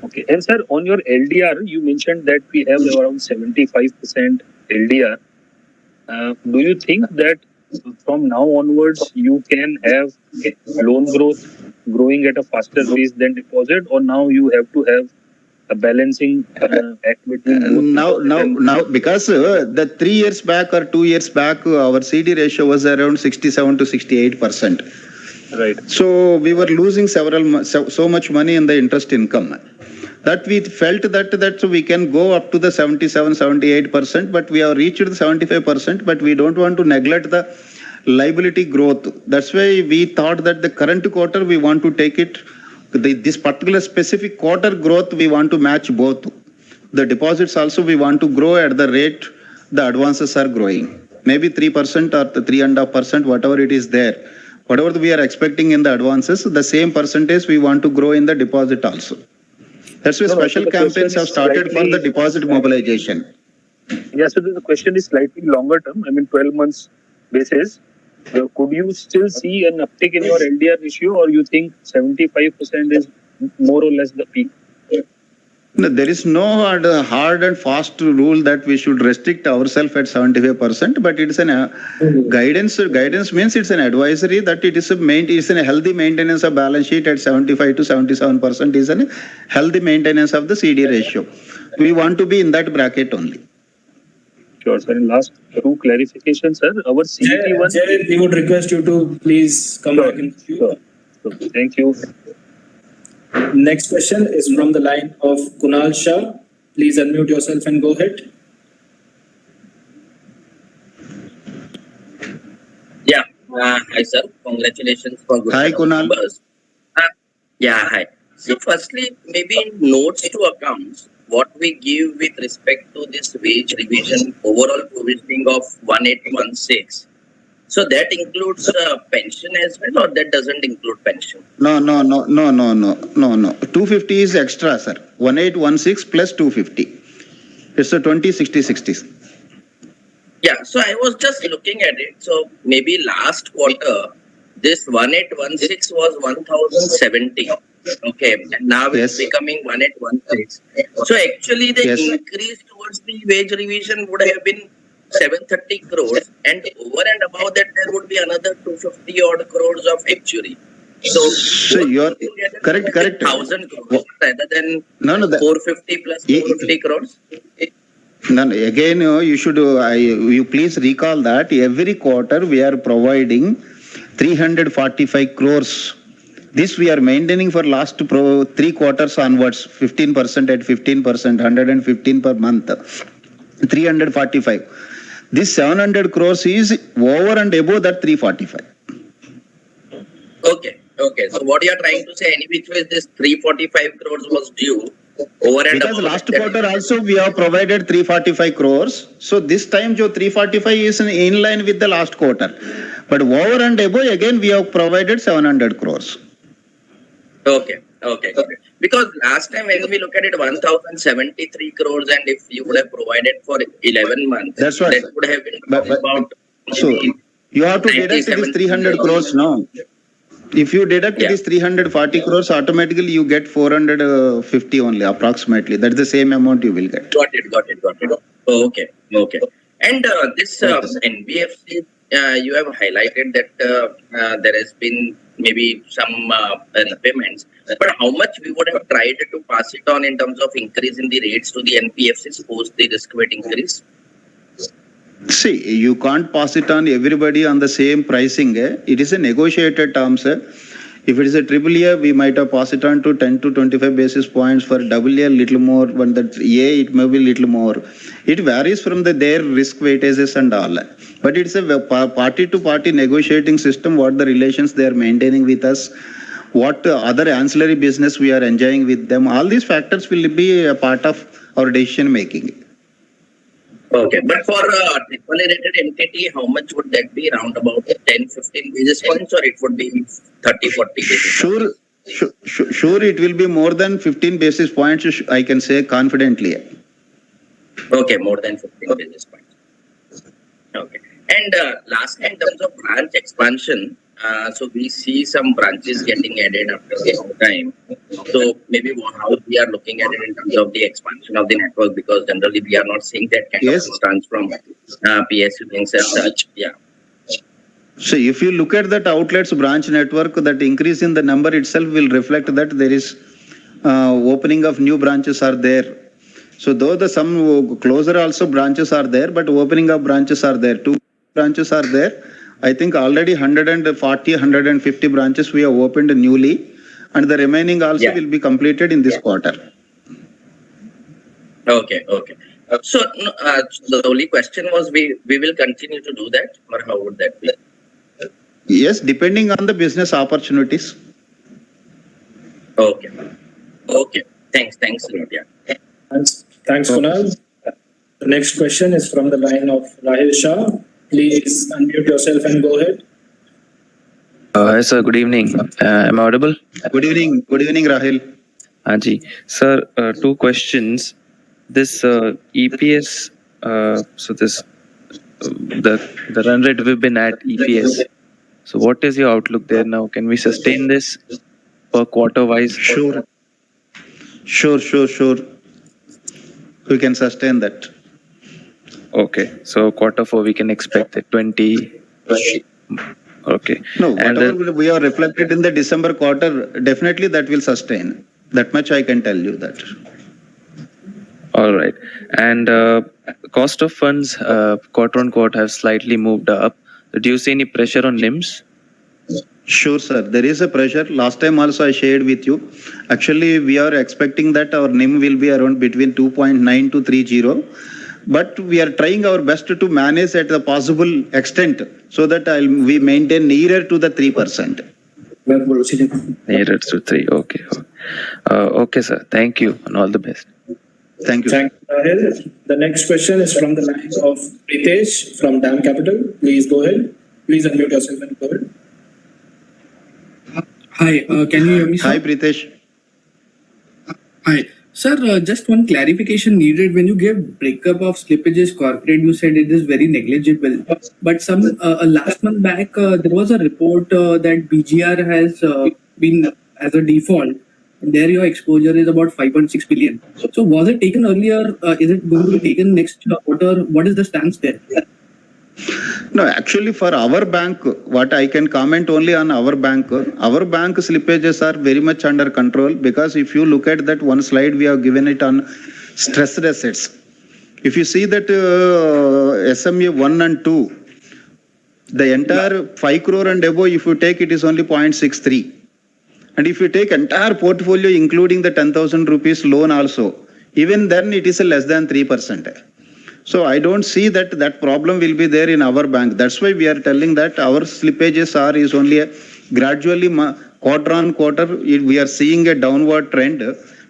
Okay. And sir, on your LDR, you mentioned that we have around 75% LDR. Do you think that from now onwards you can have loan growth growing at a faster pace than deposit, or now you have to have a balancing act between now because the 3 years back or 2 years back our CD ratio was around 67 to 68%. Right. So we were losing so much money in the interest income. That we felt that we can go up to the 77, 78%, but we have reached the 75%, but we don't want to neglect the liability growth. That's why we thought that the current quarter we want to take it, this particular specific quarter growth we want to match both. The deposits also we want to grow at the rate the advances are growing. Maybe 3% or 3.5%, whatever it is there. Whatever we are expecting in the advances, the same percentage we want to grow in the deposit also. That's why special campaigns have started for the deposit mobilization. Yes, so the question is slightly longer term. I mean, 12 months basis. Could you still see an uptick in your LDR ratio, or you think 75% is more or less the peak? No, there is no hard and fast rule that we should restrict ourselves at 75%, but it is an guidance. Guidance means it's an advisory that it is a healthy maintenance of balance sheet at 75 to 77% is a healthy maintenance of the CD ratio. We want to be in that bracket only. Sure, sir. And last two clarifications, sir. Our CET1. Jay, we would request you to please come back in queue. Sure. Thank you. Next question is from the line of Kunal Shah. Please unmute yourself and go ahead. Yeah. Hi, sir. Congratulations for good Hi, Kunal. numbers. Yeah, hi. So, firstly, maybe in notes to accounts, what we give with respect to this wage revision overall provisioning of 1816. So that includes pension as well, or that doesn't include pension? No. 250 is extra, sir. 1816 plus 250. It's a 20, 60, 60. Yeah, so I was just looking at it. So maybe last quarter, this 1816 was 1070. Okay, and now it's becoming 1816. So actually the increase towards the wage revision would have been 730 crores, and over and above that there would be another 250 odd crores of actuary. So you're correct. 1,000 crores rather than 450 plus 450 crores. No, again, you should. You please recall that every quarter we are providing 345 crores. This we are maintaining for last 3 quarters onwards. 15% at 15%, 115 per month. 345. This 700 crores is over and above that 345. Okay. So what you are trying to say, any which way this 345 crores was due over and because above. Last quarter also we have provided 345 crores. So this time jo 345 is in line with the last quarter. But over and above again we have provided 700 crores. Okay. Because last time when we look at it, 1,073 crores, and if you would have provided for 11 months, that's right, that would have been about. So you have to deduct it is 300 crores now. If you deduct Yeah. this 340 crores, automatically you get 450 only, approximately. That's the same amount you will get. Got it. Okay. And this NBFC, you have highlighted that there has been maybe some repayments, but how much we would have tried to pass it on in terms of increase in the rates to the NBFCs post the risk weight increase? See, you can't pass it on everybody on the same pricing. It is a negotiated terms. If it is a triple A, we might have passed it on to 10 to 25 basis points. For double A, little more. When that A, it may be little more. It varies from their risk weightages and all. But it's a party-to-party negotiating system, what the relations they are maintaining with us, what other ancillary business we are enjoying with them. All these factors will be a part of our decision making. Okay, but for a triple A rated entity, how much would that be? Around about 10-15 basis points, or it would be 30-40 basis points? Sure, it will be more than 15 basis points, I can say confidently. Okay, more than 15 basis points. Okay. And lastly, in terms of branch expansion, so we see some branches getting added after a long time. So maybe how we are looking at it in terms of the expansion of the network, because generally we are not seeing that kind of instance from PSU links as such. Yeah. So if you look at that outlets branch network, that increase in the number itself will reflect that there is opening of new branches are there. So though the some closer also branches are there, but opening of branches are there. 2 branches are there. I think already 140, 150 branches we have opened newly, and the remaining also will be completed in this quarter. Okay. So the only question was, we will continue to do that, or how would that be? Yes, depending on the business opportunities. Okay. Thanks a lot. Yeah. Thanks, Kunal. The next question is from the line of Rahil Shah. Please unmute yourself and go ahead. Hi sir, good evening. Am I audible? Good evening, Rahil. Ji. Sir, 2 questions. This EPS, so this the run rate we've been at EPS. So what is your outlook there now? Can we sustain this per quarter wise? Sure. We can sustain that. Okay, so quarter 4 we can expect it 20. Okay. No, whatever we are reflected in the December quarter, definitely that will sustain. That much I can tell you that. All right. And cost of funds quarter on quarter have slightly moved up. Do you see any pressure on NIMs? Sure, sir. There is a pressure. Last time also I shared with you. Actually, we are expecting that our NIM will be around between 2.9 to 3.0. But we are trying our best to manage at the possible extent so that we maintain nearer to the 3%. Nearer to 3. Okay. Okay, sir. Thank you and all the best. Thank you. Thank you, Rahil. The next question is from the line of Pritesh from DAM Capital. Please go ahead. Please unmute yourself and go ahead. Hi, can you hear me, sir? Hi, Pritesh. Hi. Sir, just one clarification needed. When you gave breakup of slippages corporate, you said it is very negligible. But some last month back, there was a report that BGR has been as a default. And there your exposure is about 5.6 billion. So was it taken earlier? Is it going to be taken next quarter? What is the stance there? No, actually for our bank, what I can comment only on our bank slippages are very much under control, because if you look at that one slide, we have given it on stressed assets. If you see that SMA 1 and 2, the entire 5 crore and above, if you take it is only 0.63. And if you take entire portfolio, including the 10,000 rupees loan also, even then it is less than 3%. So I don't see that problem will be there in our bank. That's why we are telling that our slippages is only gradually quarter on quarter. We are seeing a downward trend,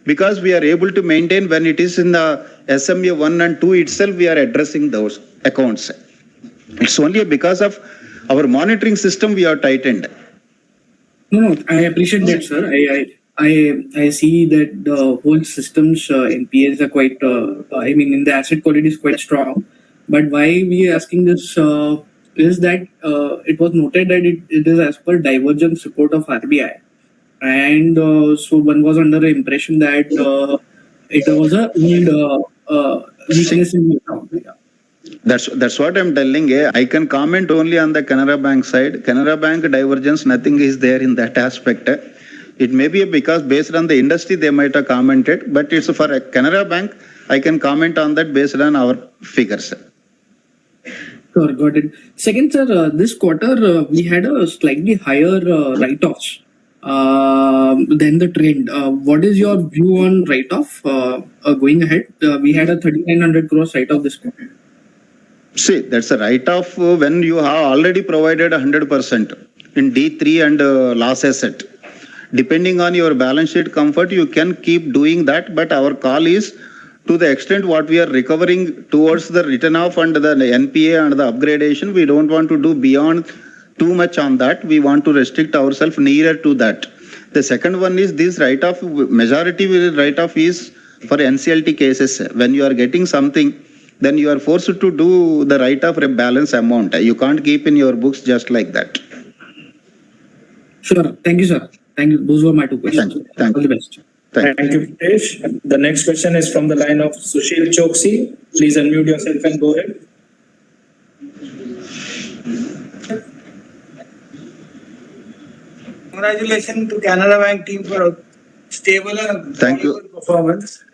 because we are able to maintain when it is in the SMA 1 and 2 itself, we are addressing those accounts. It's only because of our monitoring system we are tightened. No, I appreciate that, sir. I see that the whole system's NPAs are quite, in the asset quality is quite strong. But why we are asking this is that it was noted that it is as per divergence report of RBI, and so one was under the impression that it was a yield weakness in the account. Yeah. That's what I'm telling. I can comment only on the Canara Bank side. Canara Bank divergence, nothing is there in that aspect. It may be because based on the industry they might have commented, but it's for a Canara Bank. I can comment on that based on our figures. Sure, got it. Second, sir, this quarter we had a slightly higher write-offs than the trend. What is your view on write-off going ahead? We had a 3,900 crores write-off this quarter. See, that's a write-off when you have already provided 100% in D3 and loss asset. Depending on your balance sheet comfort, you can keep doing that, but our call is to the extent what we are recovering towards the written off and the NPA and the upgradation, we don't want to do beyond too much on that. We want to restrict ourselves nearer to that. The second one is this write-off, majority write-off is for NCLT cases. When you are getting something, then you are forced to do the write-off balance amount. You can't keep in your books just like that. Sure. Thank you, sir. Thank you. Those were my two questions. Thank you. All the best. Thank you, Pritesh. The next question is from the line of Sushil Choksi. Please unmute yourself and go ahead. Congratulations to Canara Bank team for a stable and good performance.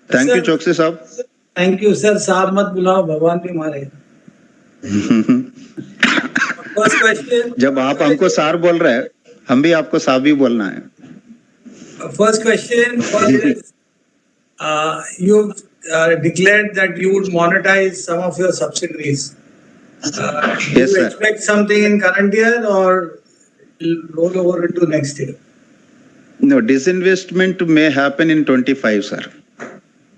Thank you, Choksi Saab. Thank you, sir. साहब मत बुलाओ, भगवान भी मारे. First question. जब आप हमको सार बोल रहे हैं, हम भी आपको साहब ही बोलना है. First question is, you declared that you would monetize some of your subsidiaries. Do you expect something in current year or roll over into next year? No, disinvestment may happen in 25, sir.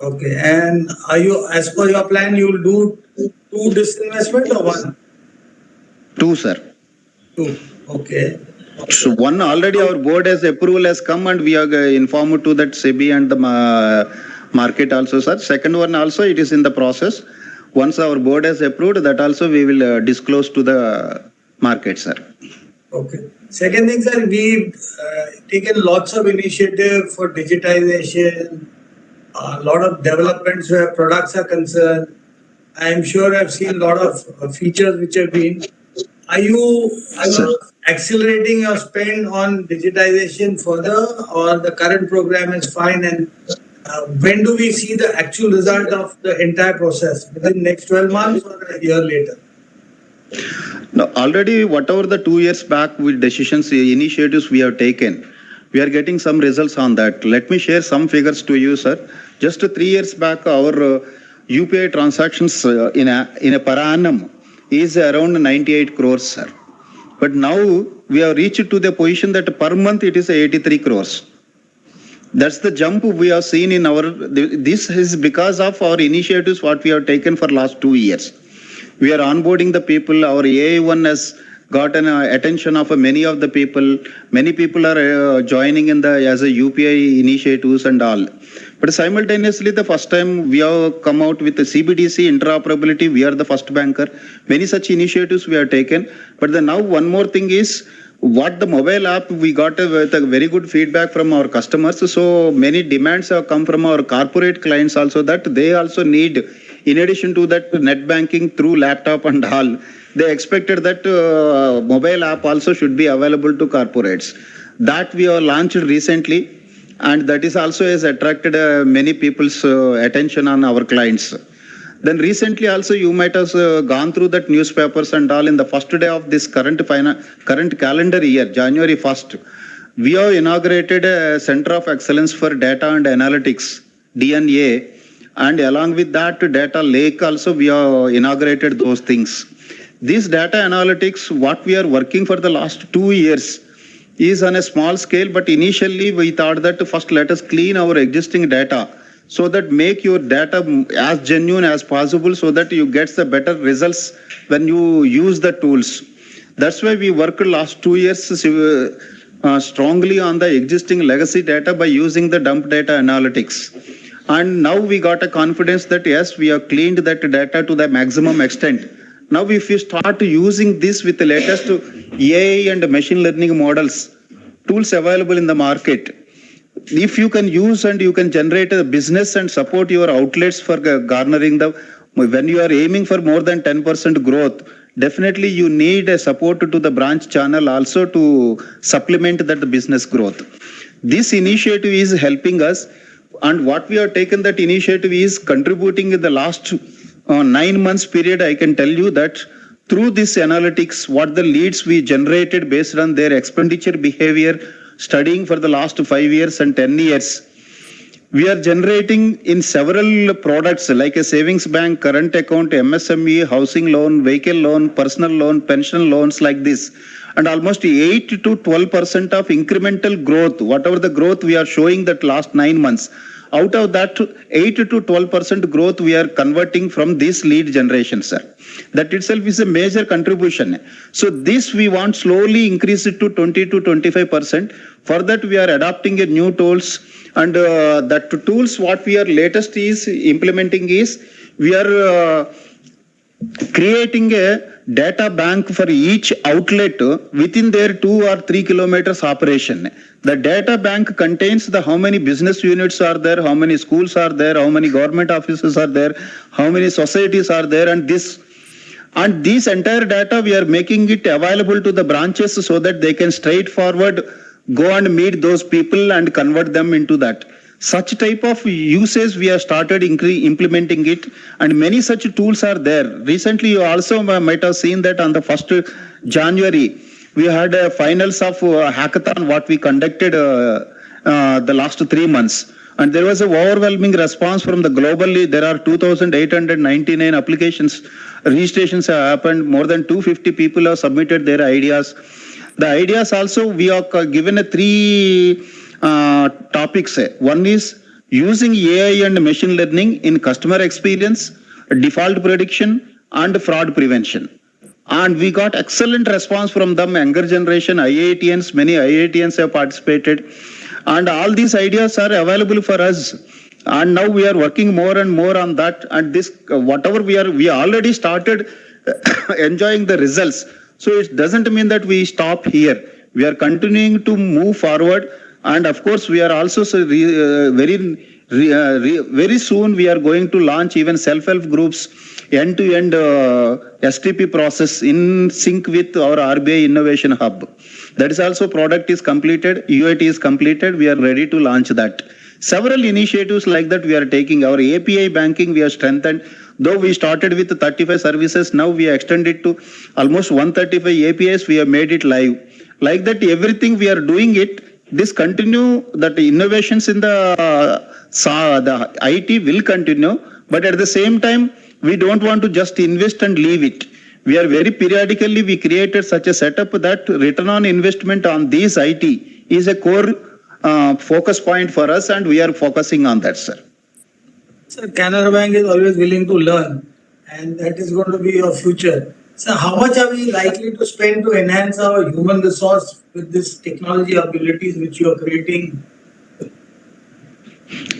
Okay, and are you, as per your plan, you will do two disinvestment or one? Two, sir. Two, okay. So one already our board has approval has come and we are informed to that SEBI and the market also, sir. Second one also it is in the process. Once our board has approved, that also we will disclose to the market, sir. Okay. Second thing, sir, we've taken lots of initiative for digitization, a lot of developments where products are concerned. I'm sure I've seen a lot of features which have been. Are you accelerating your spend on digitization further, or the current program is fine? And when do we see the actual result of the entire process? Within next 12 months or a year later? No, already whatever the 2 years back with decisions, initiatives we have taken, we are getting some results on that. Let me share some figures to you, sir. Just 3 years back, our UPI transactions in a per annum is around 98 crores, sir. But now we have reached to the position that per month it is 83 crores. That's the jump we have seen in our, this is because of our initiatives what we have taken for last 2 years. We are onboarding the people, our AI1 has gotten attention of many of the people. Many people are joining in the as a UPI initiatives and all. But simultaneously, the first time we have come out with the CBDC interoperability, we are the first banker. Many such initiatives we have taken. But now one more thing is, what the mobile app, we got a very good feedback from our customers. So many demands have come from our corporate clients also that they also need, in addition to that net banking through laptop and all, they expected that mobile app also should be available to corporates. That we have launched recently, and that is also has attracted many people's attention on our clients. Then recently also you might have gone through that newspapers and all in the first day of this current calendar year, January 1st. We have inaugurated a Center of Excellence for Data and Analytics, DNA, and along with that data lake also we have inaugurated those things. This data analytics, what we are working for the last 2 years, is on a small scale, but initially we thought that first let us clean our existing data so that make your data as genuine as possible so that you get the better results when you use the tools. That's why we worked last 2 years strongly on the existing legacy data by using the dump data analytics. And now we got a confidence that yes, we have cleaned that data to the maximum extent. Now, if you start using this with the latest AI and machine learning models, tools available in the market, if you can use and you can generate a business and support your outlets for garnering when you are aiming for more than 10% growth, definitely you need a support to the branch channel also to supplement that business growth. This initiative is helping us, and what we have taken that initiative is contributing in the last 9 months period. I can tell you that through this analytics, what the leads we generated based on their expenditure behavior, studying for the last 5 years and 10 years, we are generating in several products like a savings bank, current account, MSME, housing loan, vehicle loan, personal loan, pension loans like this. And almost 8 to 12% of incremental growth, whatever the growth we are showing that last 9 months, out of that 8 to 12% growth we are converting from this lead generation, sir. That itself is a major contribution. So this we want slowly increase it to 20 to 25%. For that we are adopting a new tools, and that tools what we are latest is implementing is we are creating a data bank for each outlet within their 2 or 3 kilometers operation. The data bank contains the how many business units are there, how many schools are there, how many government offices are there, how many societies are there, and this entire data we are making it available to the branches so that they can straightforward go and meet those people and convert them into that. Such type of usage we have started implementing it, and many such tools are there. Recently you also might have seen that on the 1st January we had a finals of hackathon what we conducted the last 3 months, and there was an overwhelming response from the globally. There are 2,899 applications, registrations have happened, more than 250 people have submitted their ideas. The ideas also we are given a 3 topics. One is using AI and machine learning in customer experience, default prediction, and fraud prevention. And we got excellent response from them, younger generation, IITians, many IITians have participated. And all these ideas are available for us. And now we are working more and more on that. And this, whatever we already started enjoying the results. So it doesn't mean that we stop here. We are continuing to move forward. And of course, we are also very soon we are going to launch even self-help groups, end-to-end STP process in sync with our RBI Innovation Hub. That is also product is completed, UAT is completed, we are ready to launch that. Several initiatives like that we are taking. Our API banking we have strengthened. Though we started with 35 services, now we extended to almost 135 APIs, we have made it live. Like that, everything we are doing it. This continue, that innovations in the IT will continue, but at the same time, we don't want to just invest and leave it. We are very periodically, we created such a setup that return on investment on this IT is a core focus point for us, and we are focusing on that, sir. Sir, Canara Bank is always willing to learn, and that is going to be your future. So how much are we likely to spend to enhance our human resource with this technology abilities which you are creating?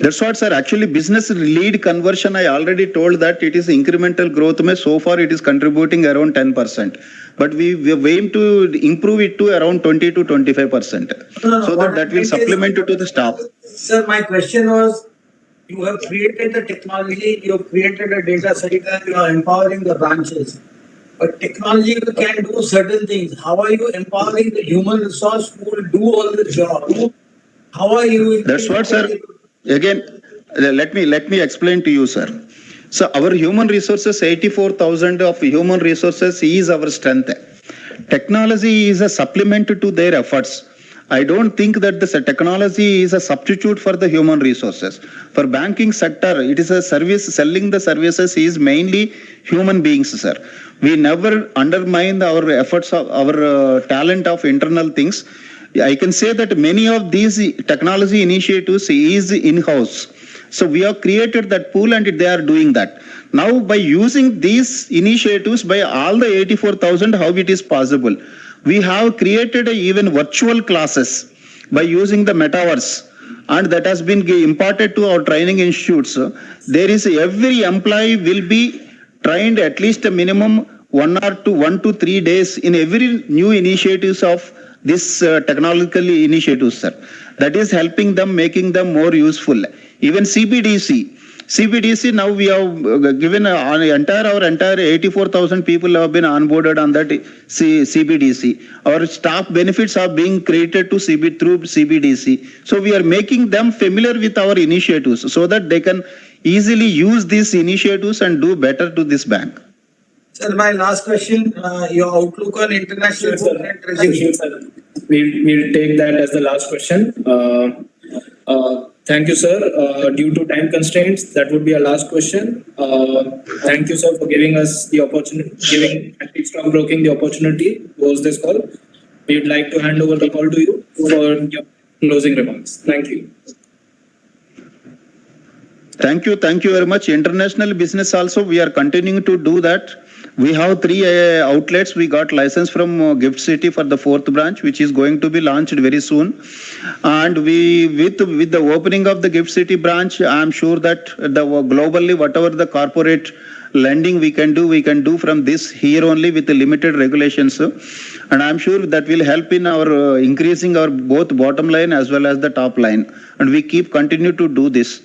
That's what, sir. Actually, business lead conversion, I already told that it is incremental growth. So far, it is contributing around 10%. But we aim to improve it to around 20 to 25%. No, so that will supplement to the staff. Sir, my question was, you have created the technology, you have created a data center, you are empowering the branches. But technology can do certain things. How are you empowering the human resource who will do all the job? How are you? That's what, sir. Again, let me explain to you, sir. So our human resources, 84,000 of human resources is our strength. Technology is a supplement to their efforts. I don't think that the technology is a substitute for the human resources. For banking sector, it is a service, selling the services is mainly human beings, sir. We never undermine our efforts, of our talent of internal things. I can say that many of these technology initiatives is in-house. So we have created that pool and they are doing that. Now by using these initiatives by all the 84,000, how it is possible? We have created even virtual classes by using the metaverse, and that has been imparted to our training institutes. There is every employee will be trained at least a minimum 1 to 3 days in every new initiatives of this technological initiatives, sir. That is helping them, making them more useful. Even CBDC now we have given our entire 84,000 people have been onboarded on that CBDC. Our staff benefits are being created to through CBDC. So we are making them familiar with our initiatives so that they can easily use these initiatives and do better to this bank. Sir, my last question, your outlook on international book and treasury. We'll take that as the last question. Thank you, sir. Due to time constraints, that would be our last question. Thank you, sir, for giving us the opportunity, giving Antique Stock Broking the opportunity to host this call. We'd like to hand over the call to you for your closing remarks. Thank you. Thank you very much. International business also, we are continuing to do that. We have 3 outlets. We got license from Gift City for the 4th branch, which is going to be launched very soon. And with the opening of the Gift City branch, I am sure that globally, whatever the corporate lending we can do from this here only with the limited regulations. And I am sure that will help in our increasing our both bottom line as well as the top line. And we continue to do this.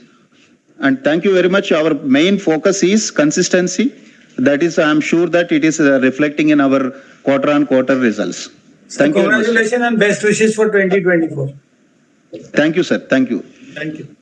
And thank you very much. Our main focus is consistency. That is, I am sure that it is reflecting in our quarter-on-quarter results. Thank you. Congratulations and best wishes for 2024. Thank you, sir. Thank you. Thank you.